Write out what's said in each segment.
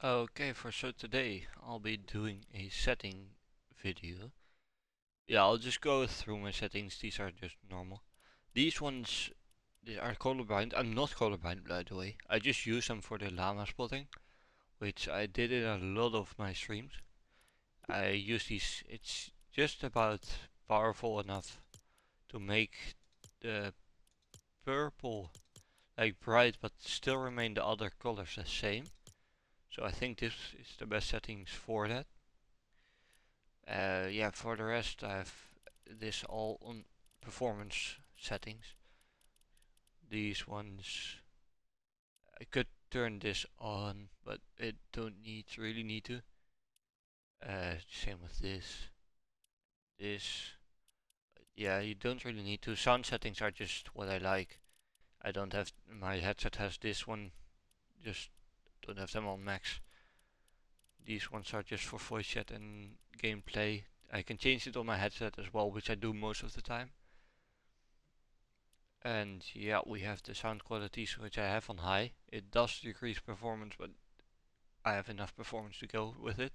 Okay, so today I'll be doing a setting video. Yeah, I'll just go through my settings. These are just normal. These ones, they are colorblind. I'm not colorblind, by the way. I just use them for the llama spotting, which I did in a lot of my streams. I use these. It's just about powerful enough to make the purple like bright, but still remain the other colors the same. So I think this is the best settings for that. Yeah, for the rest I have this all on performance settings. These ones, I could turn this on, but it don't really need to. Same with this. Yeah, you don't really need to. Sound settings are just what I like. I don't have, my headset has this one, just don't have them on max. These ones are just for voice chat and gameplay. I can change it on my headset as well, which I do most of the time. And yeah, we have the sound qualities which I have on high. It does decrease performance, but I have enough performance to go with it.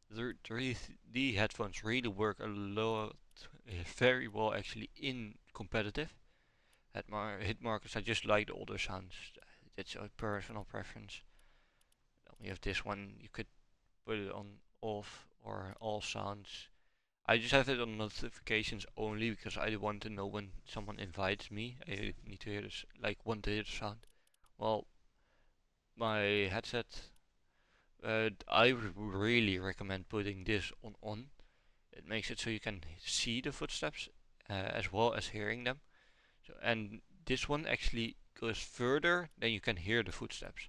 The 3D headphones really work a lot, very well actually in competitive. At my hit markers, I just like the older sounds. That's a personal preference. Then we have this one, you could put it on off or all sounds. I just have it on notifications only because I want to know when someone invites me. I need to hear this, like want to hear the sound. Well, my headset, I really recommend putting this on. It makes it so you can see the footsteps as well as hearing them. So, and this one actually goes further than you can hear the footsteps.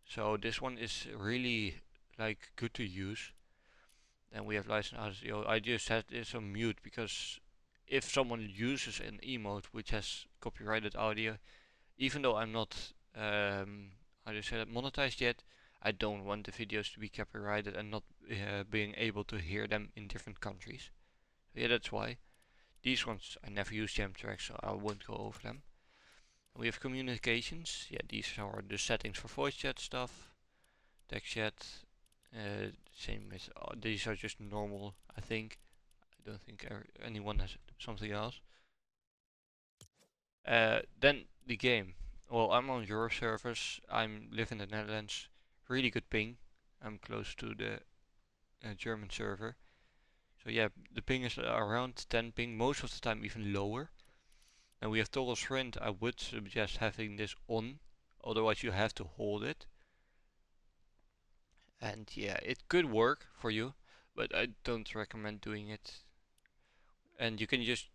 So this one is really like good to use. Then we have license audio. I just had this on mute because if someone uses an emote which has copyrighted audio, even though I'm not how do you say that, monetized yet, I don't want the videos to be copyrighted and not being able to hear them in different countries. So yeah, that's why. These ones I never use jam tracks, so I won't go over them. And we have communications. Yeah, these are the settings for voice chat stuff, text chat. Same as these are just normal, I think. I don't think anyone has something else. Then the game. Well, I'm on your servers. I'm live in the Netherlands. Really good ping. I'm close to the German server. So yeah, the ping is around 10 ping, most of the time even lower. And we have toggle sprint. I would suggest having this on, otherwise you have to hold it. And yeah, it could work for you, but I don't recommend doing it. And you can just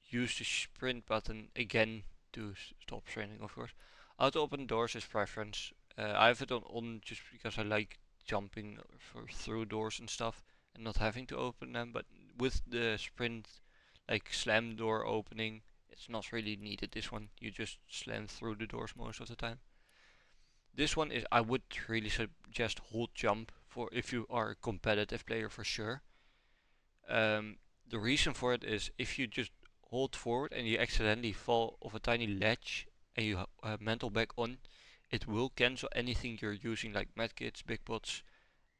use the sprint button again to stop sprinting, of course. Auto open doors is preference. I have it on just because I like jumping through doors and stuff and not having to open them. But with the sprint, like slam door opening, it's not really needed. This one, you just slam through the doors most of the time. This one is, I would really suggest hold jump for if you are a competitive player for sure. The reason for it is if you just hold forward and you accidentally fall off a tiny ledge and you have mental back on, it will cancel anything you're using like medkits, big pots,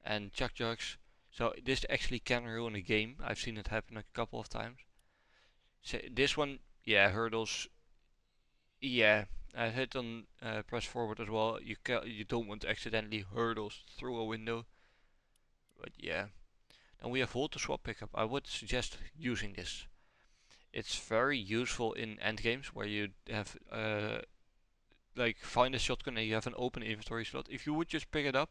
and chuck jugs. So this actually can ruin a game. I've seen it happen a couple of times. So this one, yeah, hurdles, yeah. I hit on press forward as well. You don't want to accidentally hurdle through a window, but yeah. And we have hold to swap pickup. I would suggest using this. It's very useful in end games where you have like find a shotgun and you have an open inventory slot. If you would just pick it up,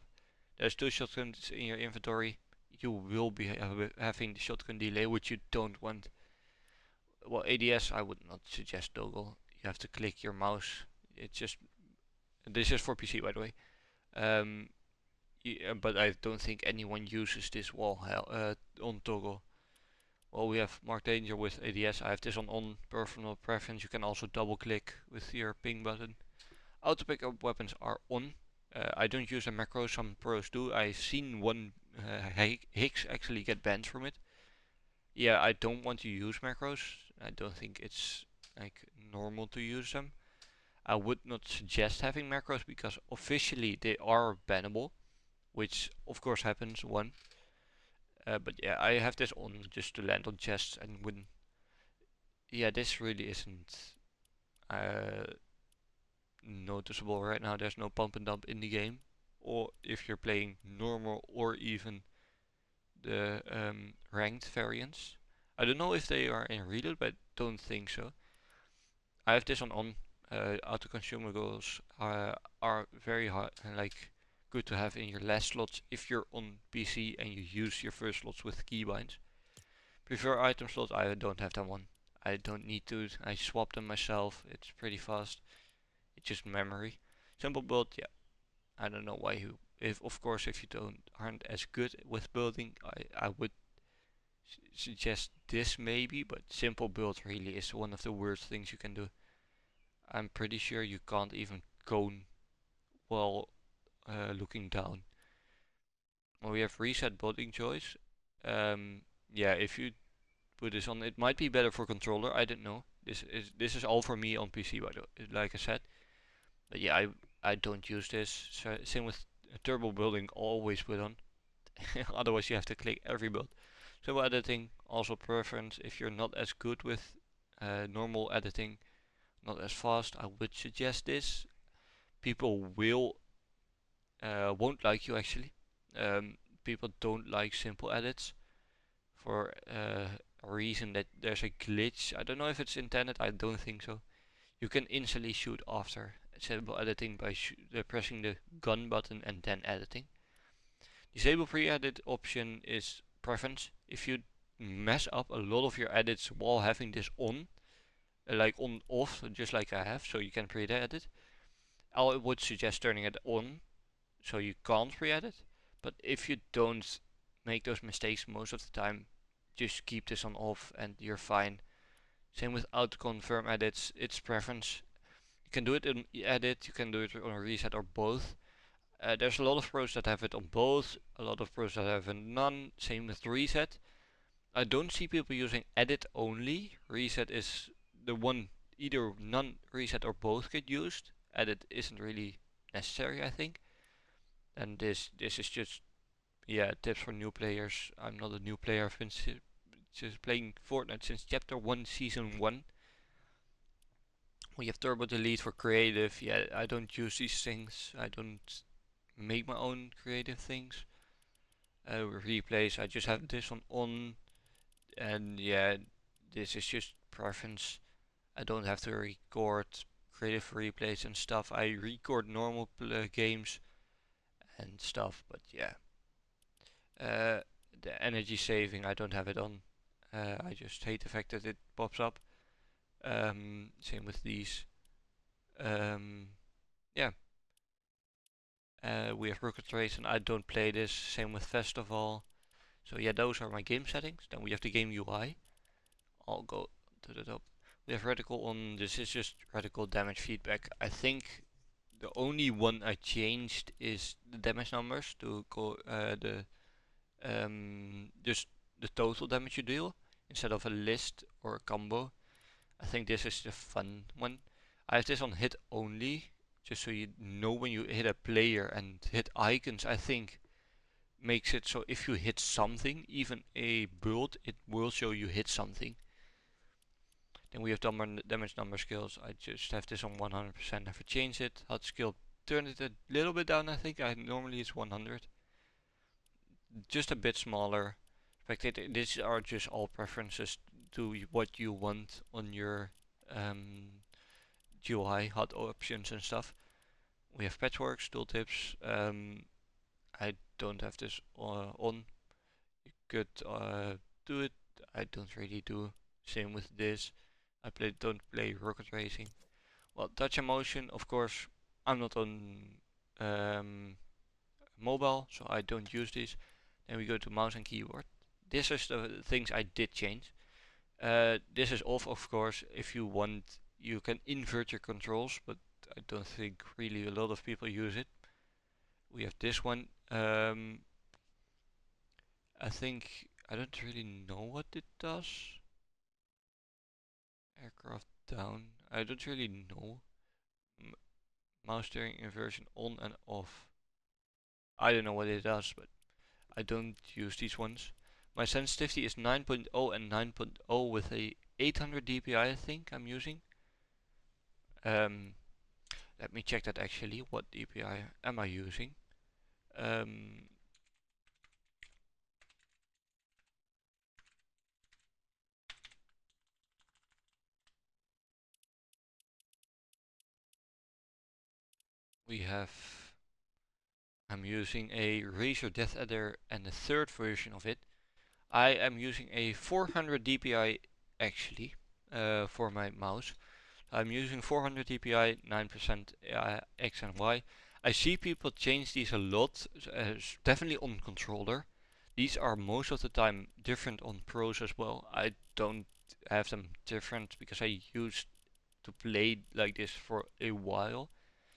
there's two shotguns in your inventory. You will be having the shotgun delay, which you don't want. Well, ADS I would not suggest toggle. You have to click your mouse. It's just, this is for PC by the way. Um, yeah, but I don't think anyone uses this wall on toggle. Well, we have Mark Danger with ADS. I have this on personal preference. You can also double click with your ping button. Auto pickup weapons are on. I don't use a macro, some pros do. I've seen one Hicks actually get banned from it. Yeah, I don't want to use macros. I don't think it's like normal to use them. I would not suggest having macros because officially they are bannable, which of course happens one. But yeah, I have this on just to land on chests and win. Yeah, this really isn't uh, noticeable right now. There's no pump and dump in the game, or if you're playing normal or even the ranked variants. I don't know if they are in reload, but don't think so. I have this on. Auto consumables are very hard and like good to have in your last slots if you're on PC and you use your first slots with keybinds. Prefer item slots, I don't have them on. I don't need to. I swap them myself. It's pretty fast. It's just memory. Simple build, yeah. I don't know why you. If of course if you don't aren't as good with building, I would suggest this maybe, but simple build really is one of the worst things you can do. I'm pretty sure you can't even cone while looking down. Well, we have reset building choice. Yeah, if you put this on, it might be better for controller. I don't know. This is all for me on PC, by the way, like I said. But yeah, I don't use this. So, same with turbo building, always put on. Otherwise, you have to click every build. So editing, also preference. If you're not as good with normal editing, not as fast, I would suggest this. People won't like you actually. People don't like simple edits for a reason that there's a glitch. I don't know if it's intended. I don't think so. You can instantly shoot after simple editing by pressing the gun button and then editing. Disable pre-edit option is preference. If you mess up a lot of your edits while having this on, like on off, just like I have, so you can pre-edit, I would suggest turning it on so you can't pre-edit. But if you don't make those mistakes most of the time, just keep this on off and you're fine. Same with auto confirm edits, it's preference. You can do it in edit, you can do it on reset or both. There's a lot of pros that have it on both, a lot of pros that have it none. Same with reset. I don't see people using edit only. Reset is the one either none, reset or both get used. Edit isn't really necessary, I think. And this is just yeah tips for new players. I'm not a new player. I've been just playing Fortnite since chapter 1 season 1. We have turbo delete for creative. Yeah, I don't use these things. I don't make my own creative things. Replays, I just have this on, and yeah, this is just preference. I don't have to record creative replays and stuff. I record normal games and stuff, but yeah. Uh, the energy saving, I don't have it on. I just hate the fact that it pops up. Same with these. Yeah. We have Rocket Race and I don't play this. Same with Festival. So yeah, those are my game settings. Then we have the game UI. I'll go to the top. We have reticle on. This is just reticle damage feedback. I think the only one I changed is the damage numbers to go the just the total damage you deal instead of a list or a combo. I think this is the fun one. I have this on hit only, just so you know when you hit a player, and hit icons I think makes it so if you hit something, even a build, it will show you hit something. Then we have damage number skills. I just have this on 100%, never change it. HUD skill, turn it a little bit down I think. Normally it's 100. Just a bit smaller. Spectator, these are just all preferences to what you want on your GUI, HUD options and stuff. We have patchworks, tooltips. I don't have this on. You could do it. I don't really do. Same with this. Don't play rocket racing. Well, touch and motion, of course. I'm not on mobile, so I don't use these. Then we go to mouse and keyboard. This is the things I did change. This is off, of course. If you want, you can invert your controls, but I don't think really a lot of people use it. We have this one. I think I don't really know what it does. Aircraft down. I don't really know. mouse steering inversion on and off. I don't know what it does, but I don't use these ones. My sensitivity is 9.0 and 9.0 with a 800 dpi I think I'm using. Let me check that actually. What dpi am I using? We have I'm using a Razer Death Adder and the third version of it. I am using a 400 dpi actually for my mouse. I'm using 400 dpi, 9% X and Y. I see people change these a lot, definitely on controller. These are most of the time different on pros as well. I don't have them different because I used to play like this for a while.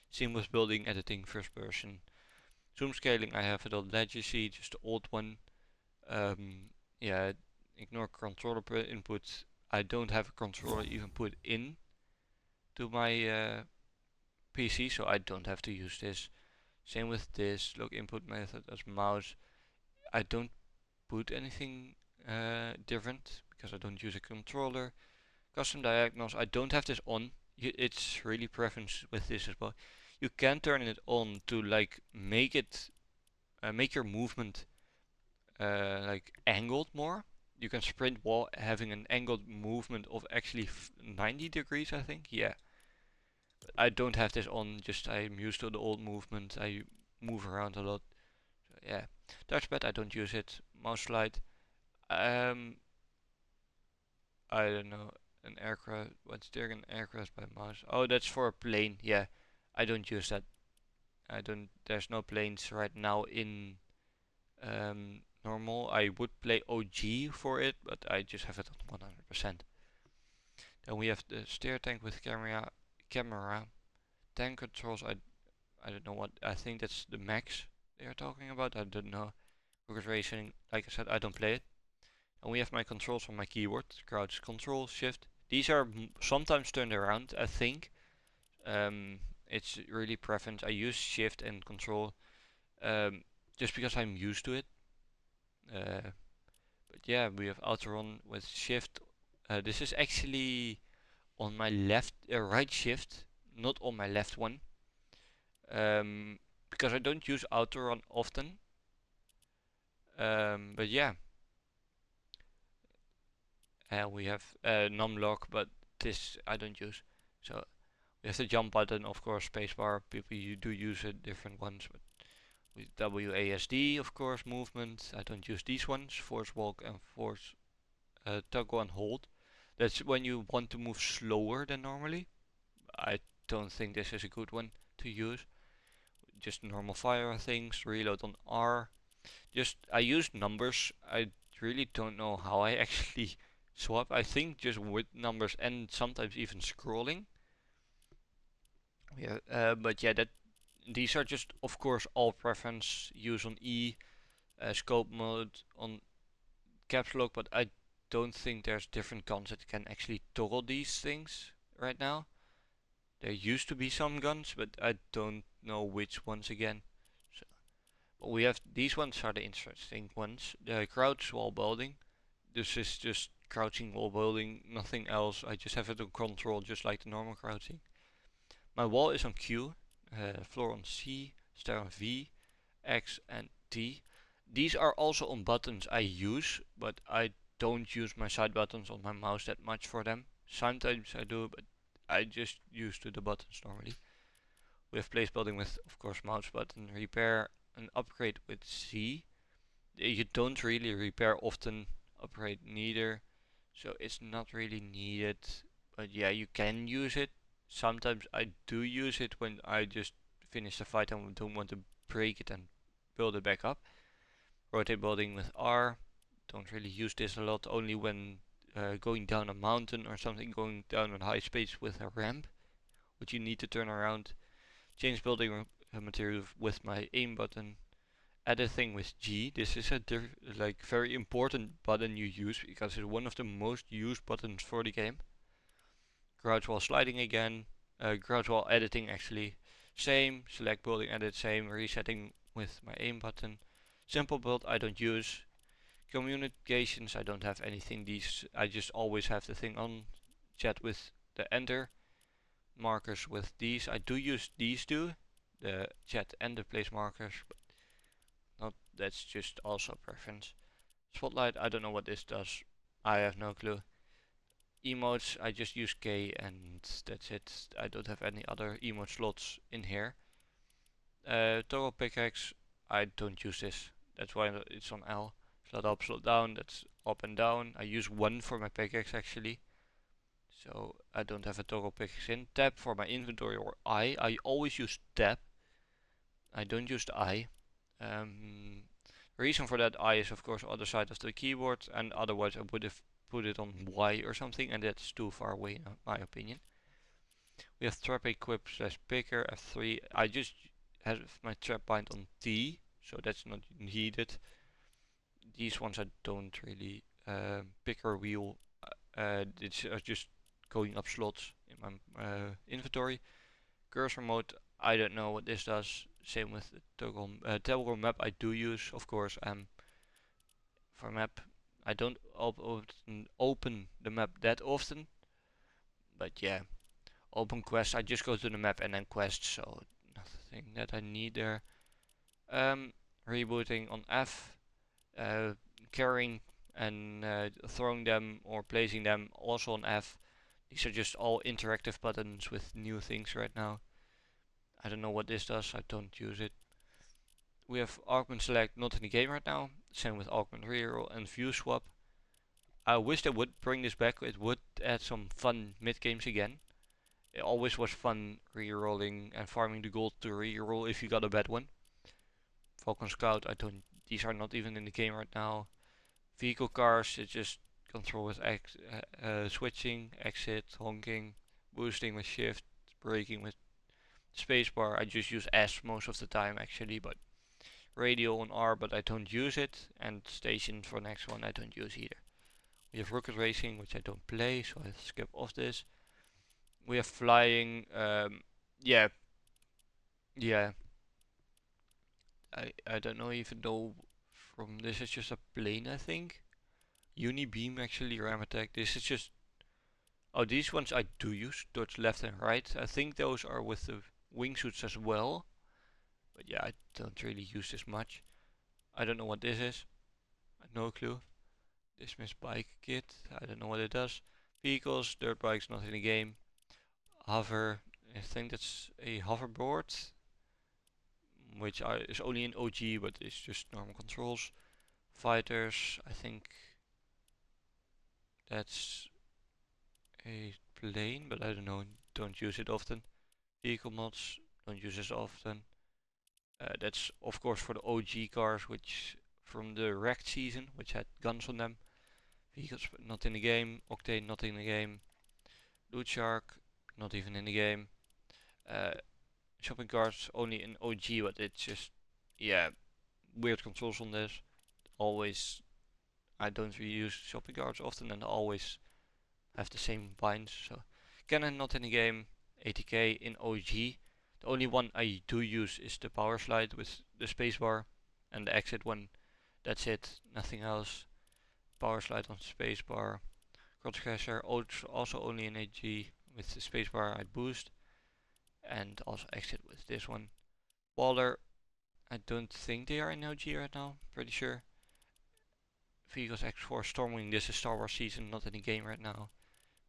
Seamless building, editing, first person. Zoom scaling, I have it on Legacy, just the old one. Yeah, ignore controller input. I don't have a controller even put in to my PC, so I don't have to use this. Same with this, look input method as mouse. I don't put anything different because I don't use a controller. Custom diagnose, I don't have this on. It's really preference with this as well. You can turn it on to like make it, make your movement like angled more. You can sprint while having an angled movement of actually 90 degrees, I think. Yeah, I don't have this on, just I'm used to the old movement. I move around a lot. So yeah. Touchpad, I don't use it. Mouse slide. Um, I don't know. An aircraft, what's steering an aircraft by mouse? Oh, that's for a plane. Yeah, I don't use that. I don't, there's no planes right now in normal. I would play OG for it, but I just have it on 100%. Then we have the steer tank with camera. Tank controls, I don't know what, I think that's the max they are talking about. I don't know. Rocket racing, like I said, I don't play it. And we have my controls on my keyboard. Crouch, control, shift. These are sometimes turned around, I think. It's really preference. I use shift and control just because I'm used to it. But yeah, we have Outrun with shift. This is actually on my left, right shift, not on my left one. Because I don't use Outrun often. But yeah, we have numlock, but this I don't use. So we have the jump button, of course, spacebar. People you do use it, different ones, but with WASD, of course, movement. I don't use these ones. Force walk and force toggle and hold. That's when you want to move slower than normally. I don't think this is a good one to use. Just normal fire things. Reload on R. Just I use numbers. I really don't know how I actually swap. I think just with numbers and sometimes even scrolling. Yeah, but yeah, that these are just of course all preference. Use on E, scope mode on caps lock, but I don't think there's different guns that can actually toggle these things right now. There used to be some guns, but I don't know which ones again. So, but we have these ones are the interesting ones. The crouch while building. This is just crouching while building, nothing else. I just have it on control, just like the normal crouching. My wall is on Q, floor on C, stair on V, X and T. These are also on buttons I use, but I don't use my side buttons on my mouse that much for them. Sometimes I do, but I just use to the buttons normally. We have place building with, of course, mouse button, repair and upgrade with C. You don't really repair often, upgrade neither, so it's not really needed. But yeah, you can use it. Sometimes I do use it when I just finish the fight and don't want to break it and build it back up. Rotate building with R. Don't really use this a lot, only when going down a mountain or something, going down a high space with a ramp, which you need to turn around. Change building material with my aim button. Editing with G. This is a like very important button you use because it's one of the most used buttons for the game. Crouch while sliding again. Crouch while editing actually. Same, select building edit, same, resetting with my aim button. Simple build I don't use. Communications I don't have anything, these I just always have the thing on. Chat with the enter. Markers with these, I do use these two, the chat and the place markers, but not, that's just also preference. Spotlight, I don't know what this does, I have no clue. Emotes, I just use K and that's it. I don't have any other emote slots in here. Toggle pickaxe, I don't use this. That's why it's on L. Slot up, slot down, that's up and down. I use one for my pickaxe actually. So I don't have a toggle pickaxe in. Tab for my inventory or I. I always use tab. I don't use the I. Reason for that I is of course other side of the keyboard, and otherwise I would have put it on Y or something, and that's too far away in my opinion. We have trap equip slash picker F3. I just have my trap bind on T, so that's not needed. These ones I don't really. Picker wheel, it's just going up slots in my inventory. Cursor mode, I don't know what this does. Same with the toggle map I do use, of course. For map, I don't open the map that often, but yeah. Open quest, I just go to the map and then quest, so nothing that I need there. Rebooting on F, carrying and throwing them or placing them also on F. These are just all interactive buttons with new things right now. I don't know what this does, I don't use it. We have augment select, not in the game right now. Same with augment reroll and view swap. I wish they would bring this back, it would add some fun mid games again. It always was fun rerolling and farming the gold to reroll if you got a bad one. Falcon Scout, these are not even in the game right now. Vehicle cars, it's just control with switching, exit, honking, boosting with shift, braking with spacebar. I just use S most of the time actually, but radio on R, but I don't use it, and station for next one I don't use either. We have rocket racing, which I don't play, so I skip off this. We have flying, yeah, yeah. I don't know even though from this is just a plane I think. Unibeam actually, ram attack. This is just, oh, these ones I do use, towards left and right. I think those are with the wingsuits as well. But yeah, I don't really use this much. I don't know what this is. No clue. Dismiss bike kit. I don't know what it does. Vehicles, dirt bikes, not in the game. Hover. I think that's a hoverboard, which is only in OG, but it's just normal controls. Fighters. I think that's a plane, but I don't know. Don't use it often. Vehicle mods. Don't use this often. That's of course for the OG cars, which from the wrecked season, which had guns on them. Vehicles not in the game. Octane not in the game. Loot Shark not even in the game. Uh, shopping carts only in OG, but it's just, yeah, weird controls on this. Always, I don't really use shopping carts often, and always have the same binds. So Cannon not in the game. 80k in OG. The only one I do use is the power slide with the spacebar and the exit one. That's it, nothing else. Power slide on spacebar. Crosscasher also only in AG with the spacebar I boost, and also exit with this one. Waller, I don't think they are in OG right now, pretty sure. Vehicles X4 Stormwing, this is Star Wars season, not in the game right now.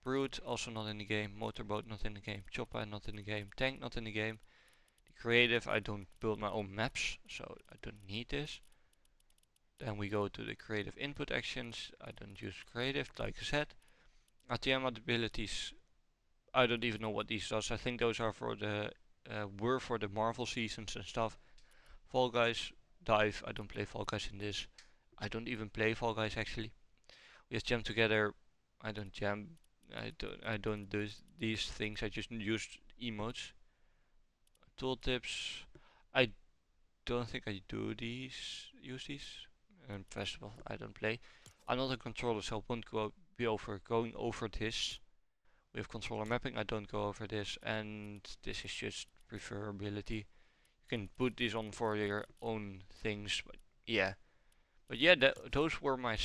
Brute, also not in the game. Motorboat, not in the game. Chopper, not in the game. Tank, not in the game. The creative, I don't build my own maps, so I don't need this. Then we go to the creative input actions. I don't use creative, like I said. ATM abilities, I don't even know what these does. I think those are for the were for the Marvel seasons and stuff. Fall Guys, dive. I don't play Fall Guys in this. I don't even play Fall Guys actually. We just jam together. I don't jam. I don't do these things. I just use emotes. Tooltips. I don't think I do these. Use these. And festival. I don't play. I'm not a controller, so I won't be going over this. We have controller mapping. I don't go over this, and this is just preferability. You can put this on for your own things, but yeah. But yeah, those were my